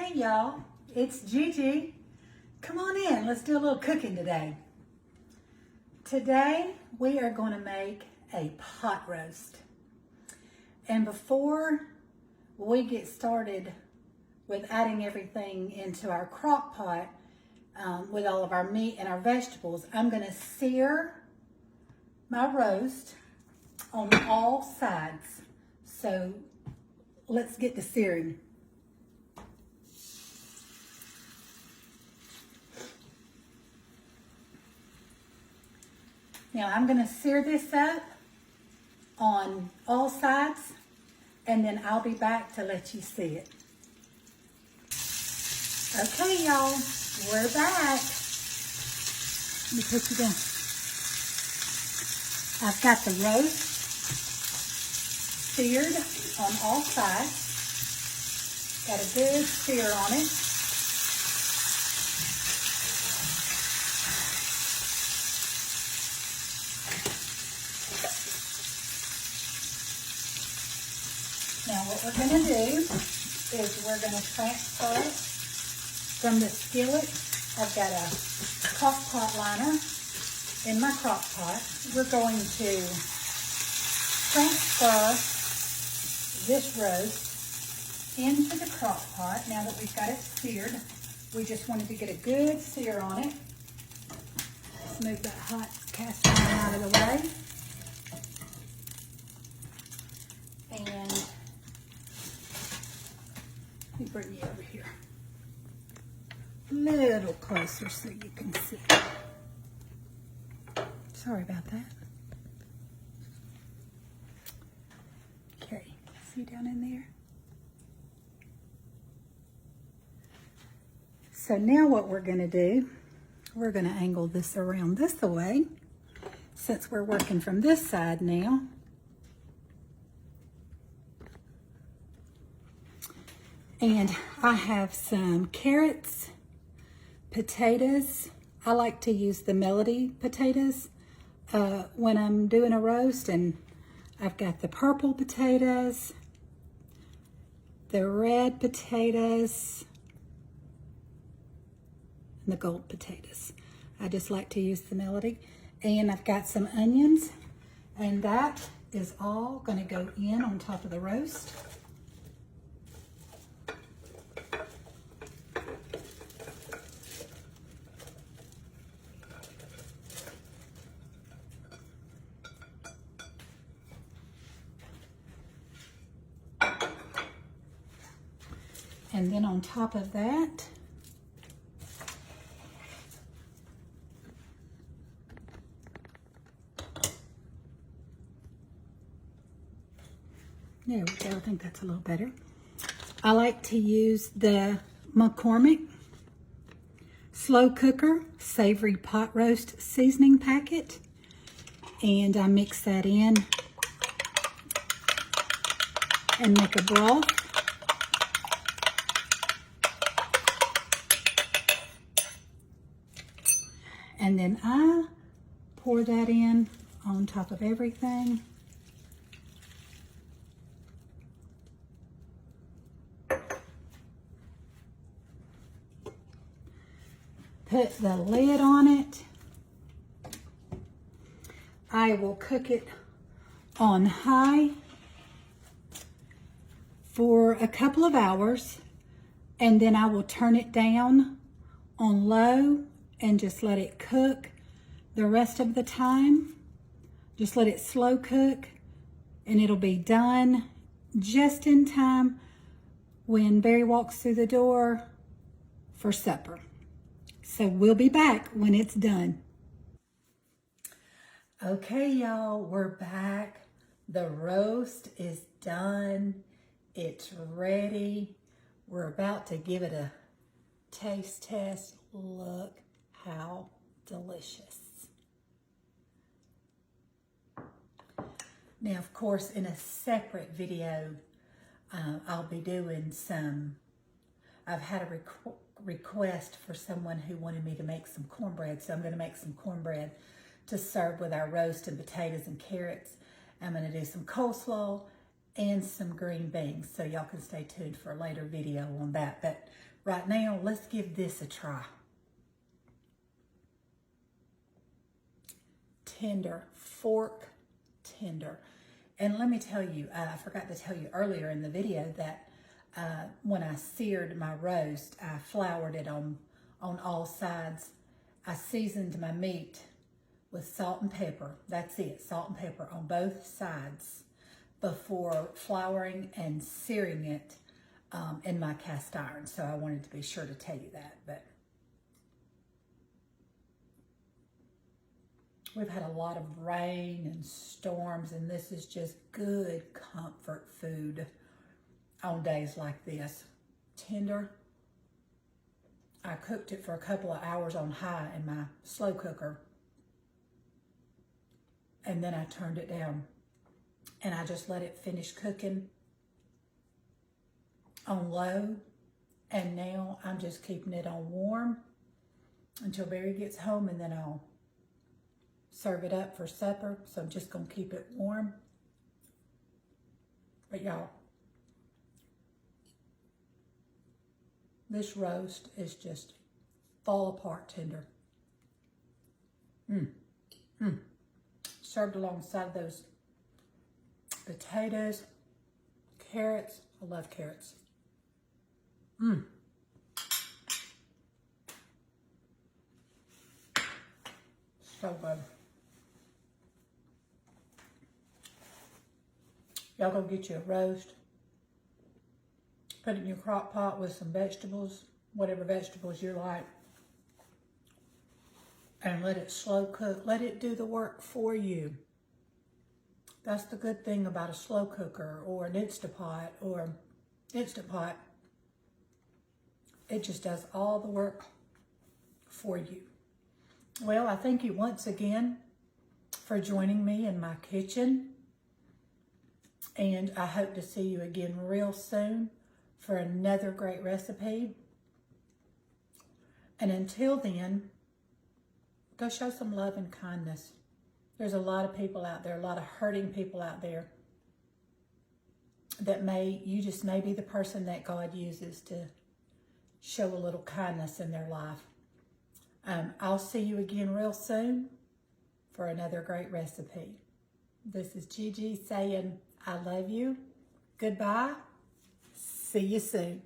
Hey y'all, it's Gigi. Come on in, let's do a little cooking today. Today we are going to make a pot roast. And before we get started with adding everything into our crock pot with all of our meat and our vegetables, I'm going to sear my roast on all sides. So let's get to searing. Now I'm going to sear this up on all sides, and then I'll be back to let you see it. Okay, y'all, we're back. Let me put you down. I've got the roast seared on all sides. Got a good sear on it. Now what we're going to do is we're going to transfer it from the skillet. I've got a crock pot liner in my crock pot. We're going to transfer this roast into the crock pot. Now that we've got it seared, we just wanted to get a good sear on it. Let's move that hot cast iron out of the way. And let me bring you over here a little closer so you can see. Sorry about that. Okay, see down in there? So now what we're going to do, we're going to angle this around this way since we're working from this side now. And I have some carrots, potatoes. I like to use the Melody potatoes when I'm doing a roast. And I've got the purple potatoes, the red potatoes, and the gold potatoes. I just like to use the Melody. And I've got some onions. And that is all going to go in on top of the roast. And then on top of that, there we go, I think that's a little better. I like to use the McCormick slow cooker savory pot roast seasoning packet. And I mix that in and make a broth. And then I pour that in on top of everything. Put the lid on it. I will cook it on high for a couple of hours, and then I will turn it down on low and just let it cook the rest of the time. Just let it slow cook, and it'll be done just in time when Barry walks through the door for supper. So we'll be back when it's done. Okay, y'all, we're back. The roast is done. It's ready. We're about to give it a taste test. Look how delicious. Now, of course, in a separate video, I'll be doing some, I've had a request for someone who wanted me to make some cornbread, so I'm going to make some cornbread to serve with our roast and potatoes and carrots. I'm going to do some coleslaw and some green beans. So y'all can stay tuned for a later video on that. But right now, let's give this a try. Tender, fork tender. And let me tell you, I forgot to tell you earlier in the video that when I seared my roast, I floured it on all sides. I seasoned my meat with salt and pepper. That's it, salt and pepper on both sides before flouring and searing it in my cast iron. So I wanted to be sure to tell you that. But we've had a lot of rain and storms, and this is just good comfort food on days like this. Tender. I cooked it for a couple of hours on high in my slow cooker, and then I turned it down and I just let it finish cooking on low, and now I'm just keeping it on warm until Barry gets home, and then I'll serve it up for supper. So I'm just gonna keep it warm. But y'all, this roast is just fall apart tender. Served alongside those potatoes, carrots. I love carrots. So good. Y'all go get you a roast. Put it in your crock pot with some vegetables, whatever vegetables you like. And let it slow cook. Let it do the work for you. That's the good thing about a slow cooker or an Instant Pot or Instant Pot. It just does all the work for you. Well, I thank you once again for joining me in my kitchen. And I hope to see you again real soon for another great recipe. And until then, go show some love and kindness. There's a lot of people out there, a lot of hurting people out there that you just may be the person that God uses to show a little kindness in their life. I'll see you again real soon for another great recipe. This is Gigi saying I love you. Goodbye. See you soon.